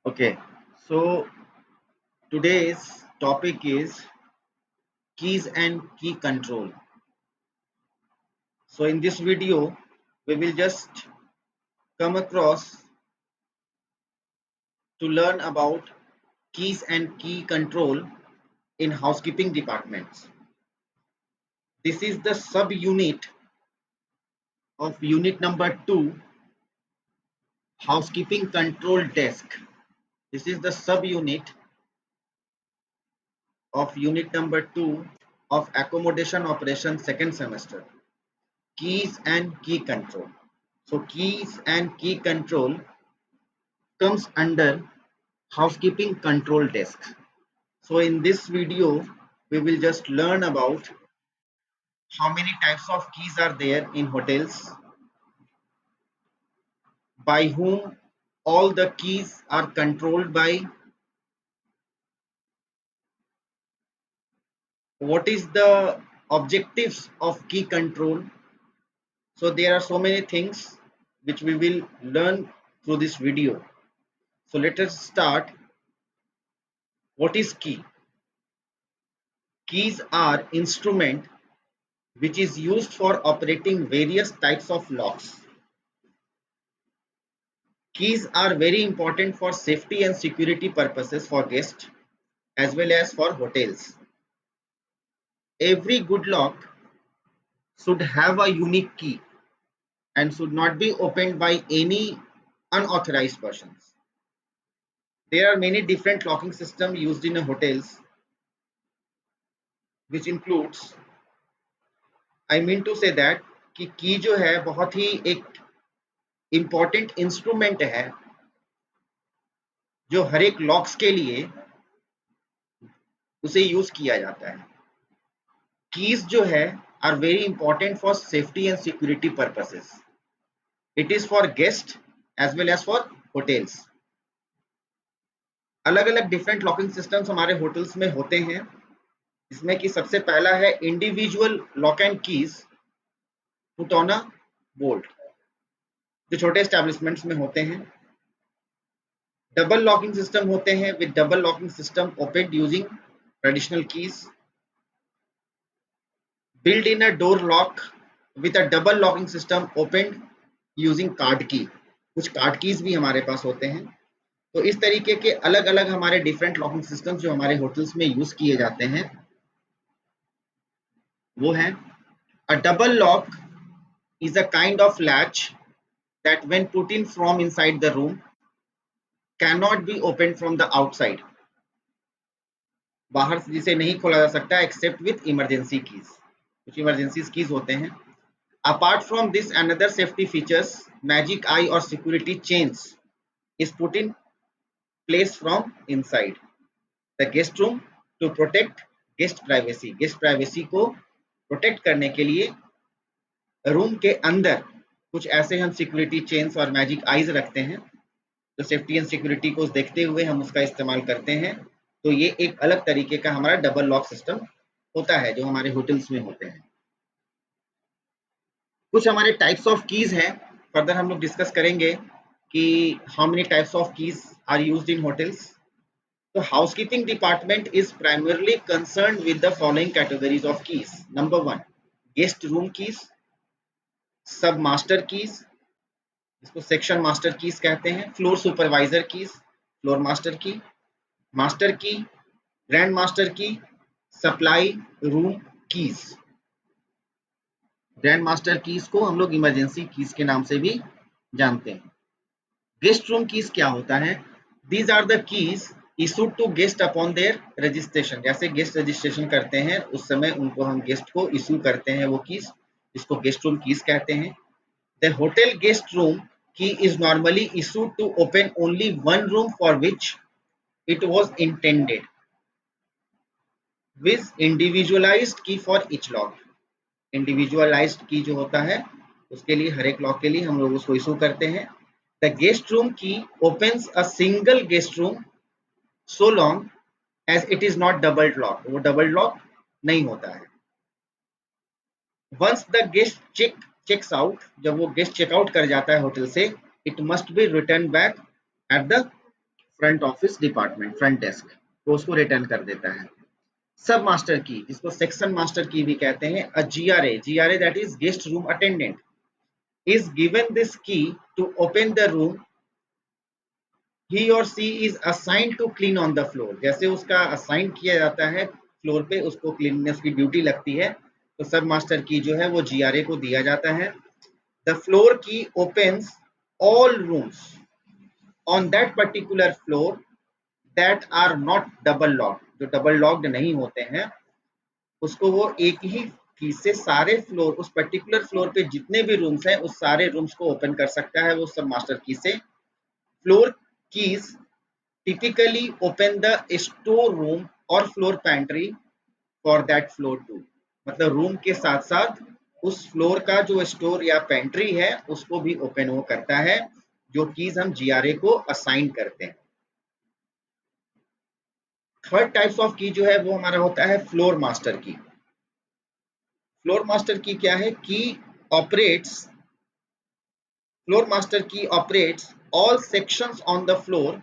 Okay, so today's topic is keys and key control. So in this video, we will just come across to learn about keys and key control in housekeeping departments. This is the sub-unit of unit number 2, housekeeping control desk. This is the sub-unit of unit number 2 of accommodation operation second semester, keys and key control. So keys and key control comes under housekeeping control desk. So in this video, we will just learn about how many types of keys are there in hotels, by whom all the keys are controlled by, what is the objectives of key control. So there are so many things which we will learn through this video. So let us start. What is key? Keys are instrument which is used for operating various types of locks. Keys are very important for safety and security purposes for guests as well as for hotels. Every good lock should have a unique key and should not be opened by any unauthorized persons. There are many different locking systems used in hotels, which includes, I mean to say that कि की जो है बहुत ही एक important instrument है जो हर एक locks के लिए उसे यूज किया जाता है. कीज जो है are very important for safety and security purposes. It is for guest as well as for hotels. अलग अलग डिफरेंट लॉकिंग सिस्टम्स हमारे होटल्स में होते हैं, जिसमें कि सबसे पहला है individual lock and keys put on a bolt, जो छोटे एस्टेब्लिशमेंट्स में होते हैं. डबल लॉकिंग सिस्टम होते हैं with double locking system open using traditional keys. Built in a door lock with a double locking system opened using card key. कुछ card keys भी हमारे पास होते हैं. तो इस तरीके के अलग अलग हमारे डिफरेंट लॉकिंग सिस्टम्स जो हमारे होटल्स में यूज किए जाते हैं वो है. अ double lock is a kind of latch that when put in from inside the room cannot be opened from the outside. बाहर से जिसे नहीं खोला जा सकता एक्सेप्ट विथ इमरजेंसी कीज. कुछ इमरजेंसी कीज होते हैं. Apart from this, another safety features, magic eye or security chains is put in place from inside the guest room to protect guest privacy. Guest privacy को protect करने के लिए room के अंदर कुछ ऐसे हम सिक्योरिटी चेन्स और मैजिक आईज रखते हैं, तो सेफ्टी एंड सिक्योरिटी को देखते हुए हम उसका इस्तेमाल करते हैं. तो ये एक अलग तरीके का हमारा डबल लॉक सिस्टम होता है जो हमारे होटल्स में होते हैं. कुछ हमारे टाइप्स ऑफ कीज हैं, फर्दर हम लोग डिस्कस करेंगे कि how many types of keys are used in hotels. तो housekeeping department is primarily concerned with the following categories of keys. Number 1, guest room keys, sub master keys, इसको section master keys कहते हैं, floor supervisor keys, floor master key, grand master key, supply room keys. Grand master keys को हम लोग emergency keys के नाम से भी जानते हैं. गेस्ट रूम कीज क्या होता है? These are the keys issued to guest upon their registration. जैसे गेस्ट रजिस्ट्रेशन करते हैं उस समय उनको हम गेस्ट को इशू करते हैं वो कीज, जिसको गेस्ट रूम कीज कहते हैं. The hotel guest room key is normally issued to open only one room for which it was intended with individualized key for each lock. Individualized key जो होता है उसके लिए, हर एक लॉक के लिए हम लोग उसको इशू करते हैं. द गेस्ट रूम की opens a single guest room so long as it is not double lock. वो डबल लॉक नहीं होता है. Once the guest checks out, जब वो गेस्ट चेकआउट कर जाता है होटल से, it must be returned back at the front office department, front desk, तो उसको रिटर्न कर देता है। सब मास्टर की, जिसको सेक्शन मास्टर की भी कहते हैं, uh GRA that is guest room attendant is given this key to open the room, he or she is assigned to clean on the floor। जैसे उसका असाइन किया जाता है फ्लोर पे, उसको क्लीननेस की ड्यूटी लगती है, तो सब मास्टर की जो है वो जीआरए को दिया जाता है। The floor key opens all rooms on that particular floor that are not double locked, जो डबल लॉक्ड नहीं होते हैं उसको वो एक ही की से सारे फ्लोर, उस पर्टिकुलर फ्लोर पे जितने भी रूम्स हैं उस सारे रूम्स को ओपन कर सकता है वो सब मास्टर की से। Floor keys typically open the store room और floor pantry for that floor too, मतलब रूम के साथ साथ उस फ्लोर का जो स्टोर या पेंट्री है उसको भी ओपन वो करता है, जो कीज हम जीआरए को असाइन करते हैं। थर्ड टाइप्स ऑफ की जो है वो हमारा होता है फ्लोर मास्टर की। फ्लोर मास्टर की क्या है? की ऑपरेट्स फ्लोर मास्टर की operates all sections on the floor,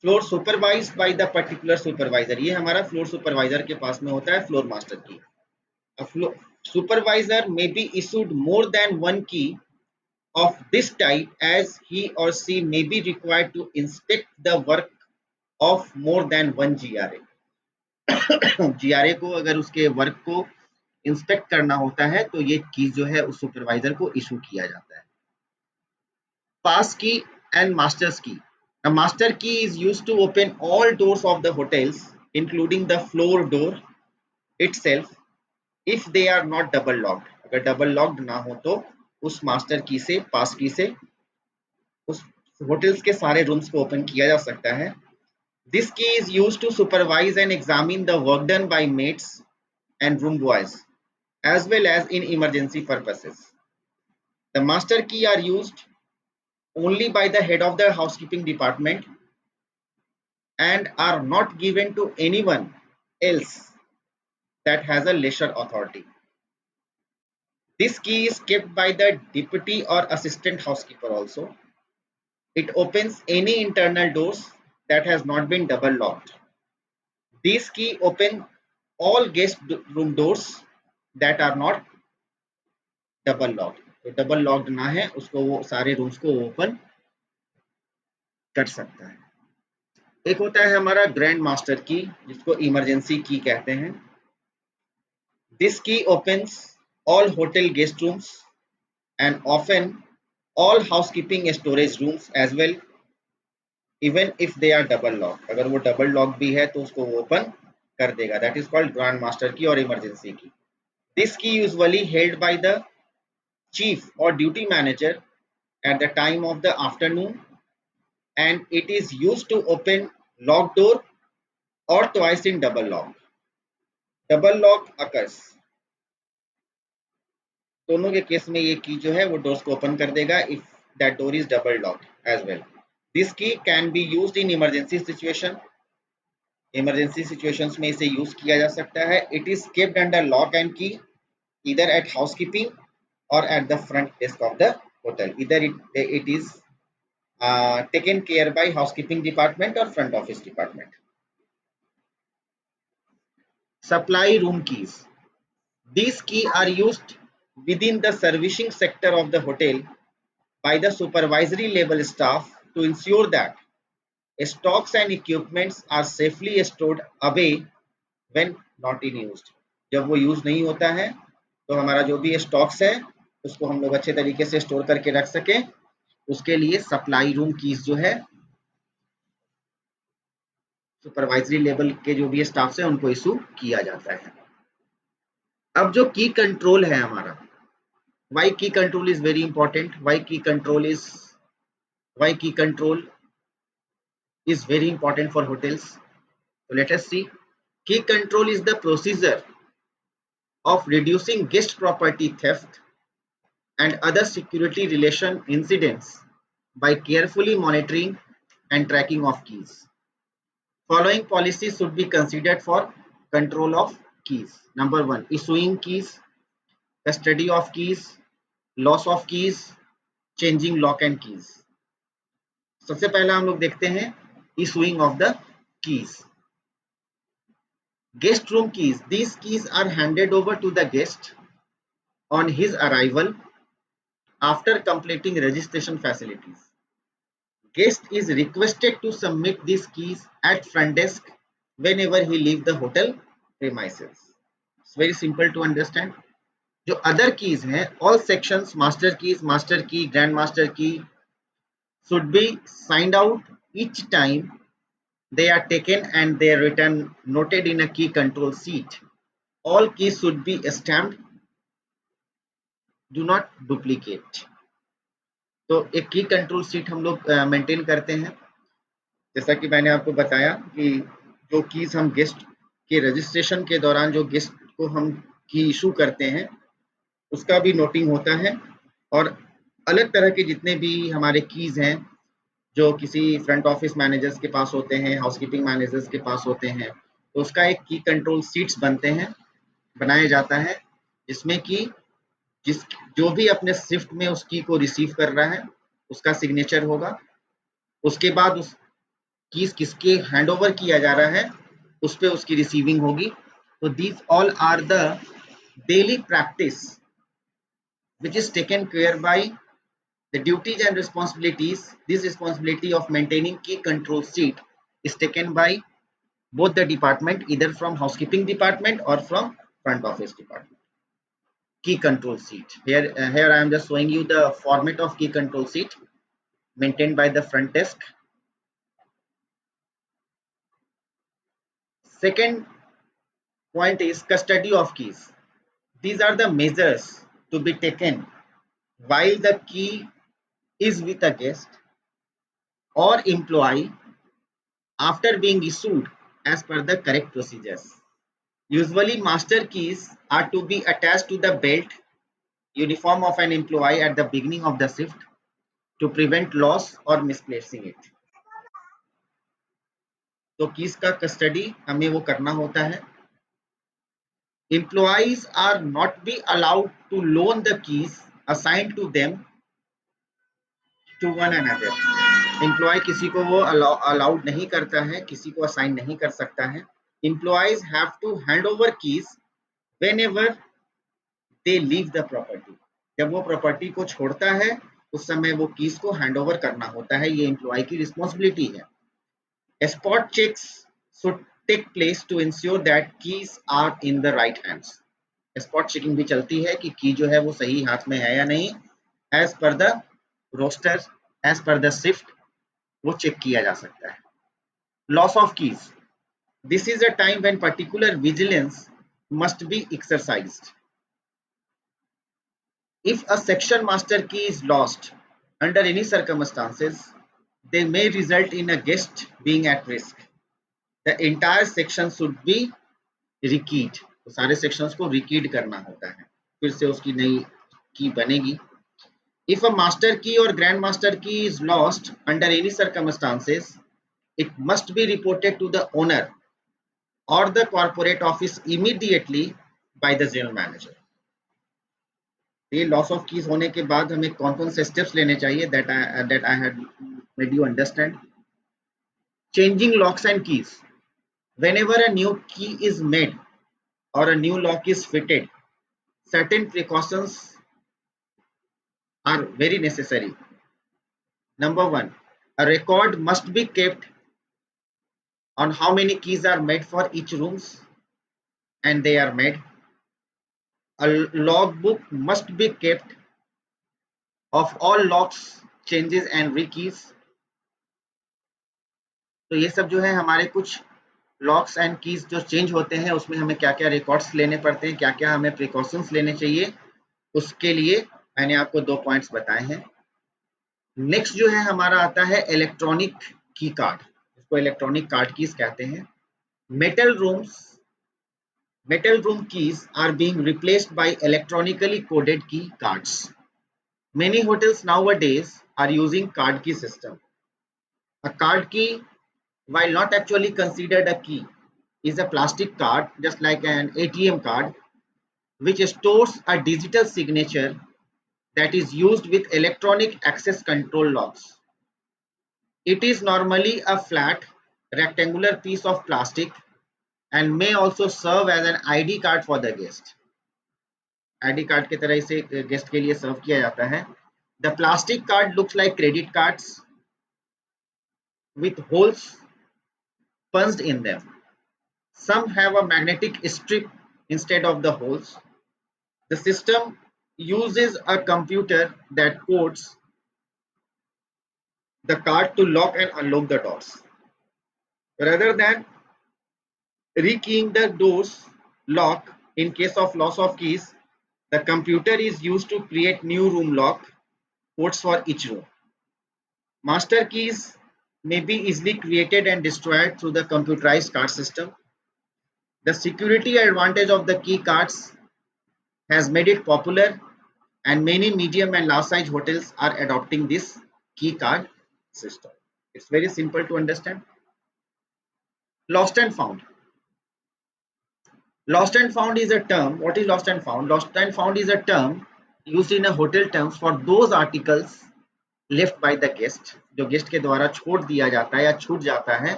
floor supervised by the particular supervisor. ये हमारा फ्लोर सुपरवाइजर के पास में होता है फ्लोर मास्टर की। A supervisor may be issued more than one key of this type as he or she may be required to inspect the work of more than one GRA। GRA को अगर उसके work को inspect करना होता है तो ये की जो है उस सुपरवाइजर को इशू किया जाता है। पास की एंड मास्टर्स की। A master key is used to open all doors of the hotels including the floor door itself if they are not double locked। अगर डबल लॉक्ड ना हो तो उस मास्टर की से, पास की से उस होटल्स के सारे रूम्स को ओपन किया जा सकता है। This key is used to supervise and examine the work done by maids and room boys as well as in emergency purposes। The master key are used only by the head of the housekeeping department and are not given to anyone else that has a lesser authority। This key is kept by the deputy or assistant housekeeper also। It opens any internal doors that has not been double locked। These key open all guest room doors that are not double locked। तो double locked ना है उसको वो सारे rooms को open कर सकता है। एक होता है हमारा ग्रैंड मास्टर की, जिसको इमरजेंसी की कहते हैं। This key opens all hotel guest rooms and often all housekeeping storage rooms as well even if they are double lock. अगर वो डबल लॉक भी है तो उसको वो ओपन कर देगा। That is called grand master key और emergency key. This key usually held by the chief और duty manager at the time of the afternoon and it is used to open locked door or twice in double lock। Double lock occurs, दोनों के case में ये की जो है वो doors को ओपन कर देगा if that door is double locked as well। This key can be used in emergency situation। Emergency situations में इसे यूज किया जा सकता है। It is kept under lock and key either at housekeeping or at the front desk of the hotel। Either it is taken care by housekeeping department or front office department। Supply room keys, these keys are used within the servicing sector of the hotel by the supervisory level staff to ensure that stocks and equipments are safely stored away when not in used। जब वो use नहीं होता है तो हमारा जो भी stocks है उसको हम लोग अच्छे तरीके से स्टोर करके रख सके, उसके लिए सप्लाई रूम कीज जो है सुपरवाइजरी लेवल के जो भी स्टाफ है उनको इशू किया जाता है। अब जो की कंट्रोल है हमारा, Y key control is very important. Y key control is very important for hotels। So let us see। Key control is the procedure of reducing guest property theft and other security relation incidents by carefully monitoring and tracking of keys। Following policies should be considered for control of keys। Number one, issuing keys, custody of keys, loss of keys, changing lock and keys। सबसे पहला हम लोग देखते हैं issuing of the keys. Guest room keys. These keys are handed over to the guest on his arrival after completing registration facilities. Guest is requested to submit these keys at front desk whenever he leave the hotel premises. It's very simple to understand. जो other keys हैं, all sections, master key, grand master key should be signed out each time they are taken and they are written noted in a key control sheet. All keys should be stamped, do not duplicate. तो एक की control sheet हम लोग maintain करते हैं, जैसा कि मैंने आपको बताया कि जो कीज हम गेस्ट के रजिस्ट्रेशन के दौरान जो गेस्ट को हम की इशू करते हैं उसका भी नोटिंग होता है, और अलग तरह के जितने भी हमारे कीज हैं जो किसी फ्रंट ऑफिस मैनेजर्स के पास होते हैं, हाउसकीपिंग मैनेजर्स के पास होते हैं, तो उसका एक की कंट्रोल शीट्स बनते हैं, बनाया जाता है, जिसमें कि जिस जो भी अपने शिफ्ट में उस की को रिसीव कर रहा है उसका सिग्नेचर होगा। उसके बाद उस कीज किसके हैंड ओवर किया जा रहा है उस पे उसकी रिसीविंग होगी। तो these all are the daily practice which is taken care by the duties and responsibilities. This responsibility of maintaining key control sheet is taken by both the department, either from housekeeping department or from front office department. Key control sheet. Here I am just showing you the format of key control sheet maintained by the front desk. Second point is custody of keys. These are the measures to be taken while the key is with a guest or employee after being issued as per the correct procedures. Usually, master keys are to be attached to the belt uniform of an employee at the beginning of the shift to prevent loss or misplacing it. तो keys का custody हमें वो करना होता है। Employees are not be allowed to loan the keys assigned to them to one another. Employ किसी को वो अलाउड नहीं करता है, किसी को असाइन नहीं कर सकता है। Employees have to hand over keys whenever they leave the property. जब वो प्रॉपर्टी को छोड़ता है उस समय वो कीज को हैंड ओवर करना होता है, ये एम्प्लॉय की रिस्पॉन्सिबिलिटी है। Spot checks should take place to ensure that keys are in the right hands. Spot checking भी चलती है कि की जो है वो सही हाथ में है या नहीं, as per the roster, as per the shift वो चेक किया जा सकता है। Loss of keys, this is a time when particular vigilance must be exercised. If a section master key is lost under any circumstances, they may result in a guest being at risk. The entire section should be rekeyed. तो सारे sections को रिकीड करना होता है, फिर से उसकी नई की बनेगी। If a master key or grandmaster key is lost under any circumstances, it must be reported to the owner or the corporate office immediately by the general manager. ये लॉस ऑफ कीज होने के बाद हमें कौन कौन से steps लेने चाहिए, that I had made you understand. Changing locks and keys. Whenever a new key is made or a new lock is fitted, certain precautions are very necessary. Number one, a record must be kept on how many keys are made for each rooms and they are made. A logbook must be kept of all locks, changes and rekeys. तो ये सब जो है हमारे कुछ locks and keys जो change होते हैं उसमें हमें क्या क्या रिकॉर्ड्स लेने पड़ते हैं, क्या क्या हमें प्रिकॉशंस लेने चाहिए, उसके लिए मैंने आपको 2 पॉइंट्स बताए हैं। नेक्स्ट जो है हमारा आता है इलेक्ट्रॉनिक की कार्ड, इसको इलेक्ट्रॉनिक कार्ड कीज कहते हैं। Metal room keys are being replaced by electronically coded key cards. Many hotels nowadays are using card key system. A card key, while not actually considered a key, is a plastic card just like an ATM card which stores a digital signature that is used with electronic access control locks. It is normally a flat, rectangular piece of plastic and may also serve as an ID card for the guest. ID card की तरह इसे guest के लिए सर्व किया जाता है. The plastic card looks like credit cards with holes punched in them. Some have a magnetic strip instead of the holes. The system uses a computer that codes the card to lock and unlock the doors. Rather than rekeying the doors lock in case of loss of keys, the computer is used to create new room lock codes for each room. Master keys may be easily created and destroyed through the computerized card system. The security advantage of the key cards has made it popular, and many medium and large size hotels are adopting this key card system. It's very simple to understand. Lost and found. Lost and found is a term. What is lost and found? Lost and found is a term used in a hotel terms for those articles left by the guest, जो guest के द्वारा छोड़ दिया जाता है या छूट जाता है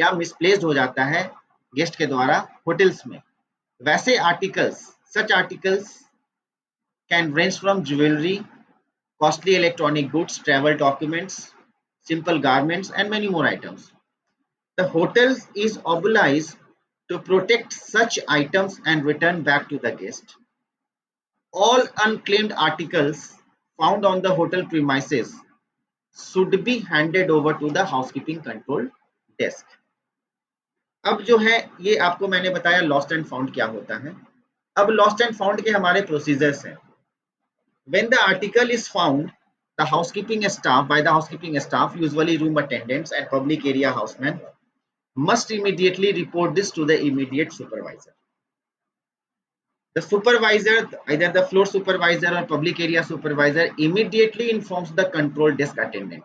या मिसप्लेस्ड हो जाता है गेस्ट के द्वारा होटल्स में. वैसे articles, such articles can range from jewelry, costly electronic goods, travel documents, simple garments, and many more items. The hotel is obliged to protect such items and return back to the guest. All unclaimed articles found on the hotel premises should be handed over to the housekeeping control desk. अब जो है ये आपको मैंने बताया lost and found क्या होता है. अब लॉस्ट एंड फाउंड के हमारे प्रोसीजर्स हैं. When the article is found, the housekeeping staff, by the housekeeping staff, usually room attendants and public area housemen, must immediately report this to the immediate supervisor. The supervisor, either the floor supervisor or public area supervisor, immediately informs the control desk attendant.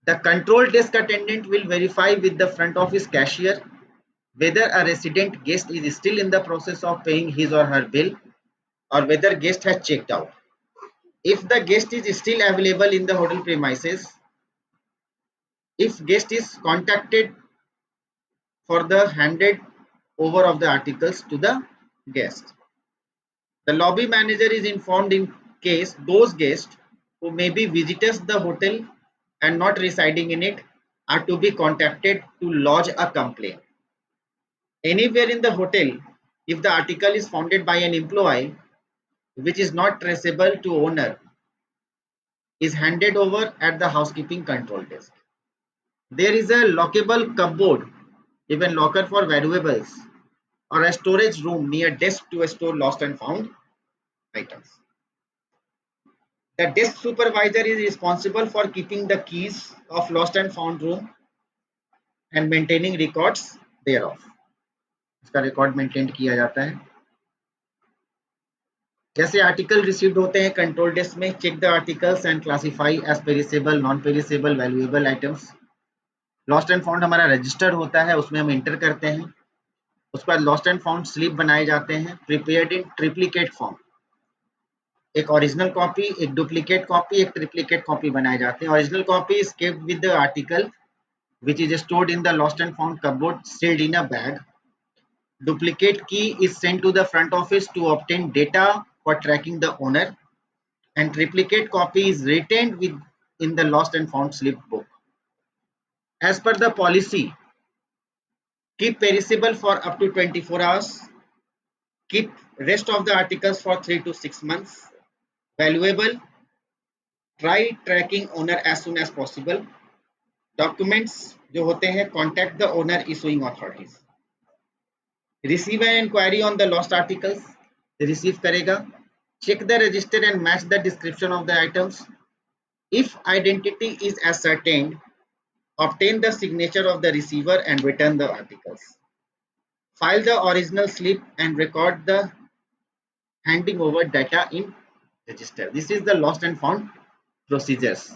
The control desk attendant will verify with the front office cashier whether a resident guest is still in the process of paying his or her bill or whether guest has checked out. If the guest is still available in the hotel premises, if guest is contacted for the handed over of the articles to the guest. The lobby manager is informed in case those guests who may be visitors the hotel and not residing in it are to be contacted to lodge a complaint. Anywhere in the hotel, if the article is founded by an employee which is not traceable to owner, is handed over at the housekeeping control desk. There is a lockable cupboard, even locker for valuables, or a storage room near desk to store lost and found items. The desk supervisor is responsible for keeping the keys of lost and found room and maintaining records thereof. इसका record maintain किया जाता है. जैसे article received होते हैं control desk में, check the articles and classify as perishable, non perishable, valuable items. Lost and found हमारा register होता है, उसमें हम एंटर करते हैं. उसके बाद लॉस्ट एंड फाउंड स्लिप बनाए जाते हैं, प्रिपेयर्ड इन ट्रिप्लिकेट फॉर्म. एक ओरिजिनल कॉपी, एक डुप्लीकेट कॉपी, एक ट्रिप्लिकेट कॉपी बनाए जाते हैं. Original copy is kept with the article which is stored in the lost and found cupboard sealed in a bag. Duplicate key is sent to the front office to obtain data for tracking the owner, and triplicate copy is retained in the lost and found slip book. As per the policy, keep perishable for up to 24 hours, keep rest of the articles for 3 to 6 months, valuable, try tracking owner as soon as possible. Documents जो होते हैं, contact the owner issuing authorities. Receive an inquiry on the lost articles, receive करेगा. Check the register and match the description of the items. If identity is ascertained, obtain the signature of the receiver and return the articles. File the original slip and record the handing over data in register. This is the lost and found procedures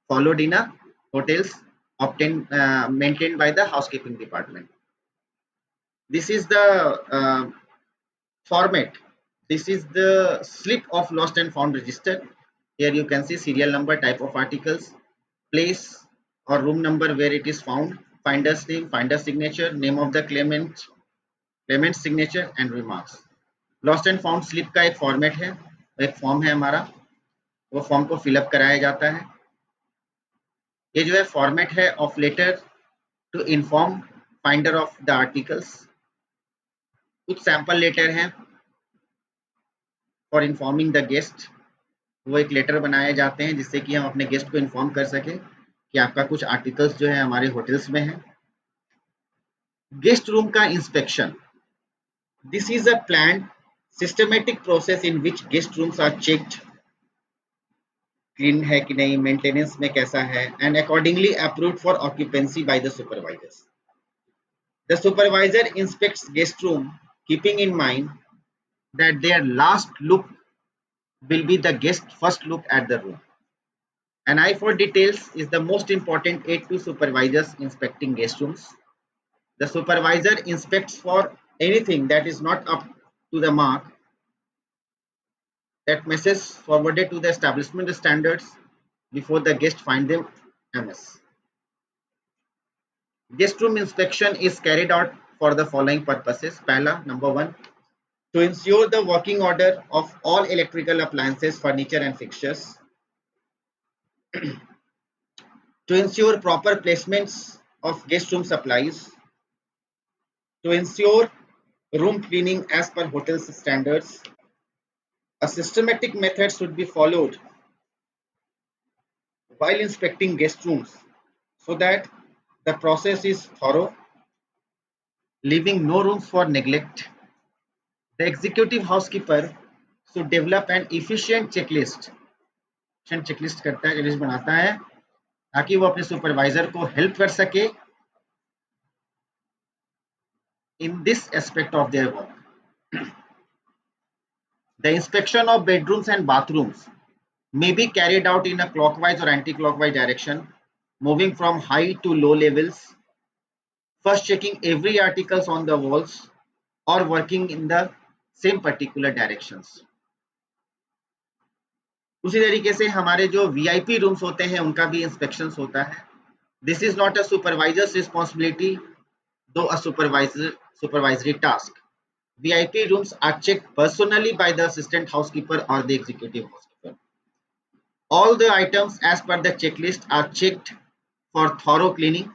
followed in a hotels maintained by the housekeeping department. This is the format. This is the slip of lost and found register. Here you can see serial number, type of articles, place or room number where it is found, finder's name, finder's signature, name of the claimant, claimant's signature and remarks. Lost and found slip का एक format है, एक form है हमारा, वो form को fill up कराया जाता है. ये जो है फॉर्मेट है of letter to inform finder of the articles. कुछ सैंपल लेटर हैं फॉर इन्फॉर्मिंग द गेस्ट. वो एक लेटर बनाए जाते हैं जिससे कि हम अपने गेस्ट को इन्फॉर्म कर सके कि आपका कुछ आर्टिकल्स जो है हमारे होटल्स में है. गेस्ट रूम का inspection. This is a planned systematic process in which guest rooms are checked, clean है कि नहीं, मेंटेनेंस में कैसा है, and accordingly approved for occupancy by the supervisors. The supervisor inspects guest room keeping in mind that their last look will be the guest's first look at the room. An eye for details is the most important aid to supervisors inspecting guest rooms. The supervisor inspects for anything that is not up to the mark, that message forwarded to the establishment standards before the guest find them amiss. Guest room inspection is carried out for the following purposes. Pehla, number one, to ensure the working order of all electrical appliances, furniture and fixtures. To ensure proper placements of guest room supplies. To ensure room cleaning as per hotel standards. A systematic method should be followed while inspecting guest rooms so that the process is thorough, leaving no room for neglect. The executive housekeeper should develop an efficient checklist. Checklist करता है, checklist बनाता है ताकि वो अपने supervisor को help कर सके in this aspect of their work. The inspection of bedrooms and bathrooms may be carried out in a clockwise or anti-clockwise direction, moving from high to low levels, first checking every articles on the walls or working in the same particular directions. उसी तरीके से हमारे जो VIP rooms होते हैं उनका भी inspection होता है. This is not a supervisors responsibility, दो अ supervisory task. VIP rooms are checked personally by the assistant housekeeper or the executive housekeeper. All the items as per the checklist are checked for thorough cleaning.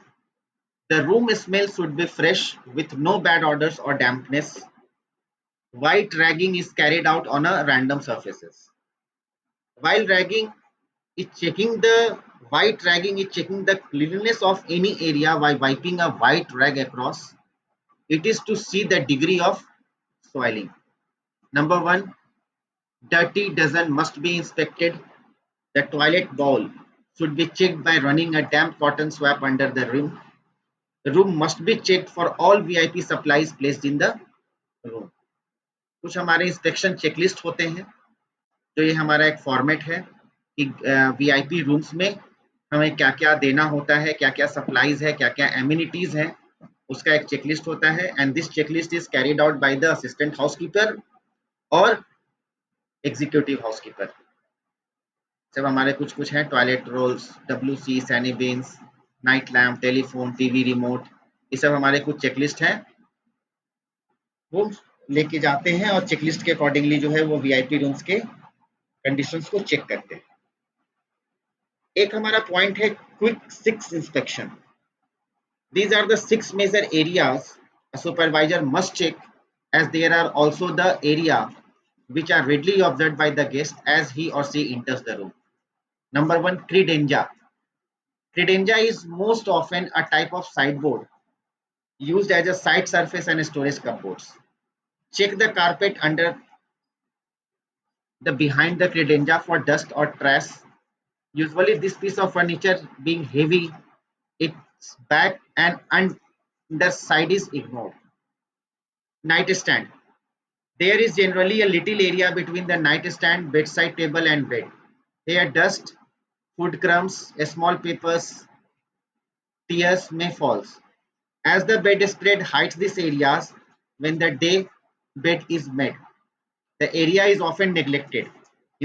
The room smell should be fresh with no bad odors or dampness. White ragging is carried out on a random surfaces. While ragging is checking the white ragging is checking the cleanliness of any area by wiping a white rag across. It is to see the degree of soiling. Number one, dirty dozen must be inspected. The toilet bowl should be checked by running a damp cotton swab under the rim. The room must be checked for all VIP supplies placed in the room. कुछ हमारे inspection checklist होते हैं, तो ये हमारा एक format है कि वीआईपी रूम्स में हमें क्या क्या देना होता है, क्या क्या सप्लाईज है, क्या क्या एमिनिटीज है, उसका एक चेकलिस्ट होता है. And this checklist is carried out by the assistant housekeeper और एग्जीक्यूटिव हाउसकीपर. जब हमारे कुछ कुछ हैं, toilet rolls, WC, sani bins, night lamp, telephone, TV remote, ये सब हमारे कुछ चेकलिस्ट हैं, वो लेके जाते हैं और चेकलिस्ट के अकॉर्डिंगली जो है वो वीआईपी रूम्स के कंडीशंस को चेक करते हैं. एक हमारा पॉइंट है quick 6 inspection. These are the 6 major areas a supervisor must check, as there are also the area which are readily observed by the guest as he or she enters the room. Number one, credenza. Credenza is most often a type of sideboard used as a side surface and storage cupboards. Check the carpet under the behind the credenza for dust or trash. Usually this piece of furniture being heavy, its back and underside is ignored. Nightstand. There is generally a little area between the nightstand, bedside table and bed. Here dust, food crumbs, small papers, tears may fall. As the bed spread hides these areas, when the day bed is made, the area is often neglected.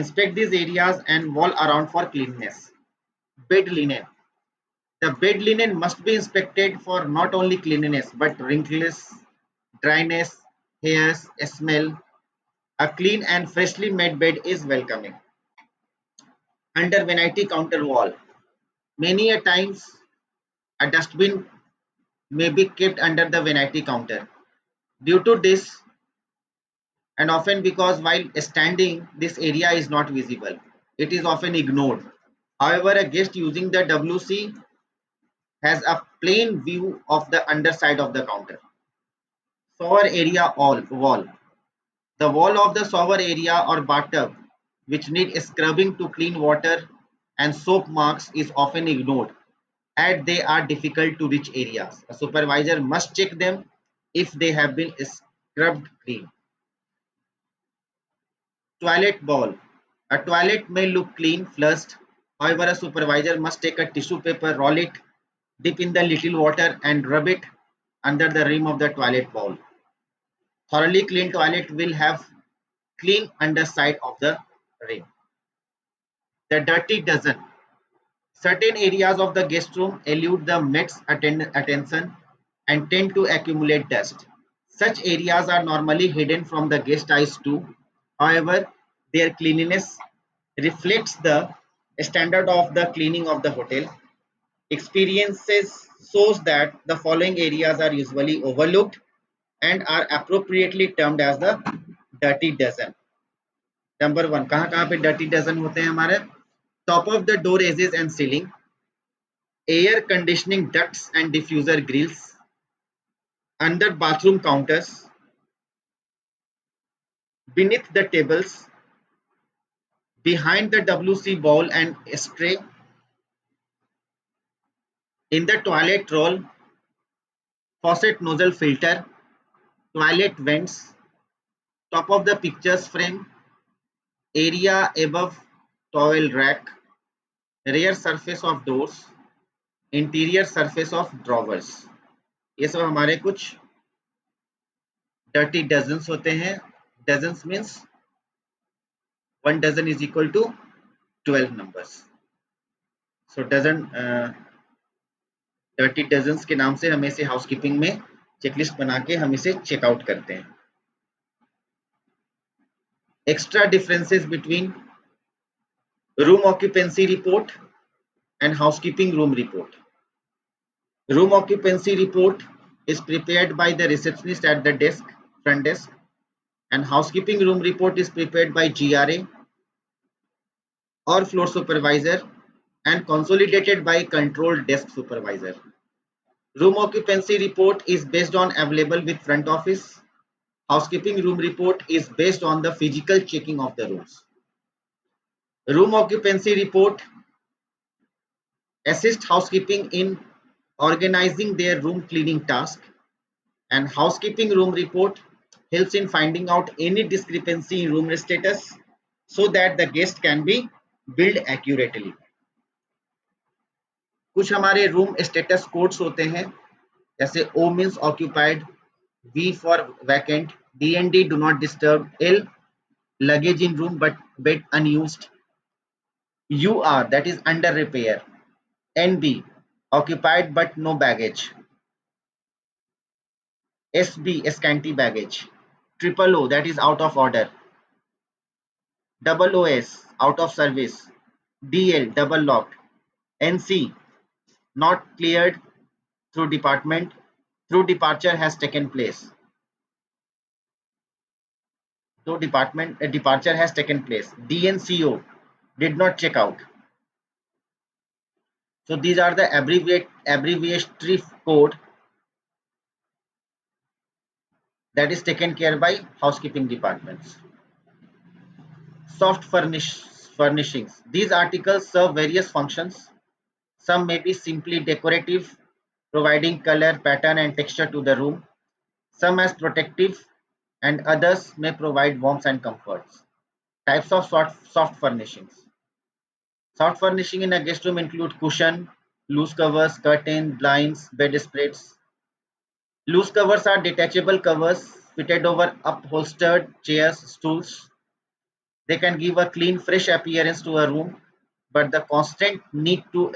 Inspect these areas and wall around for cleanliness. Bed linen. The bed linen must be inspected for not only cleanliness but wrinkles, dryness, hairs, smell. A clean and freshly made bed is welcoming. Under vanity counter wall. Many a times a dustbin may be kept under the vanity counter. Due to this, and often because while standing, this area is not visible. It is often ignored. However, a guest using the WC has a plain view of the underside of the counter. Shower area wall. The wall of the shower area or bathtub, which need scrubbing to clean water and soap marks, is often ignored as they are difficult to reach areas. A supervisor must check them if they have been scrubbed clean. Toilet bowl. A toilet may look clean, flushed. However, a supervisor must take a tissue paper, roll it, dip in the little water and rub it under the rim of the toilet bowl. Thoroughly clean toilet will have clean underside of the rim. The dirty dozen. Certain areas of the guest room elude the maid's attention and tend to accumulate dust. Such areas are normally hidden from the guest eyes too. However, their cleanliness reflects the standard of the cleaning of the hotel. Experiences shows that the following areas are usually overlooked and are appropriately termed as the dirty dozen. Number one, कहाँ कहाँ पे dirty dozen होते हैं हमारे? Top of the door edges and ceiling, air conditioning ducts and diffuser grills, under bathroom counters, beneath the tables, behind the WC bowl and tray, in the toilet roll, faucet nozzle filter, toilet vents, top of the pictures frame, area above towel rack, rear surface of doors, interior surface of drawers. ये सब हमारे कुछ dirty dozens होते हैं. Dozens means 1 dozen is equal to 12 numbers. So dozen dirty dozens के नाम से हम इसे हाउसकीपिंग में चेकलिस्ट बना के हम इसे चेकआउट करते हैं. Extra differences between room occupancy report and housekeeping room report. Room occupancy report is prepared by the receptionist at the front desk, and housekeeping room report is prepared by GRA or floor supervisor and consolidated by control desk supervisor. Room occupancy report is based on available with front office. Housekeeping room report is based on the physical checking of the rooms. Room occupancy report assists housekeeping in organizing their room cleaning task, and housekeeping room report helps in finding out any discrepancy in room status so that the guest can be billed accurately. कुछ हमारे room status codes होते हैं, जैसे O means occupied, V for vacant, D&D do not disturb, L luggage in room but bed unused, UR that is under repair, NB occupied but no baggage, SB scanty baggage, triple O that is out of order, double OS out of service, DL double locked, NC not cleared through department, through departure has taken place. So departure has taken place. DNCO did not check out. So these are the abbreviatory code that is taken care by housekeeping departments. Soft furnishings. These articles serve various functions. Some may be simply decorative, providing color, pattern and texture to the room. Some as protective, and others may provide warmth and comforts. Types of soft furnishings. Soft furnishing in a guest room include cushion, loose covers, curtain, blinds, bed spreads. Loose covers are detachable covers fitted over upholstered chairs, stools. They can give a clean, fresh appearance to a room, but the constant need to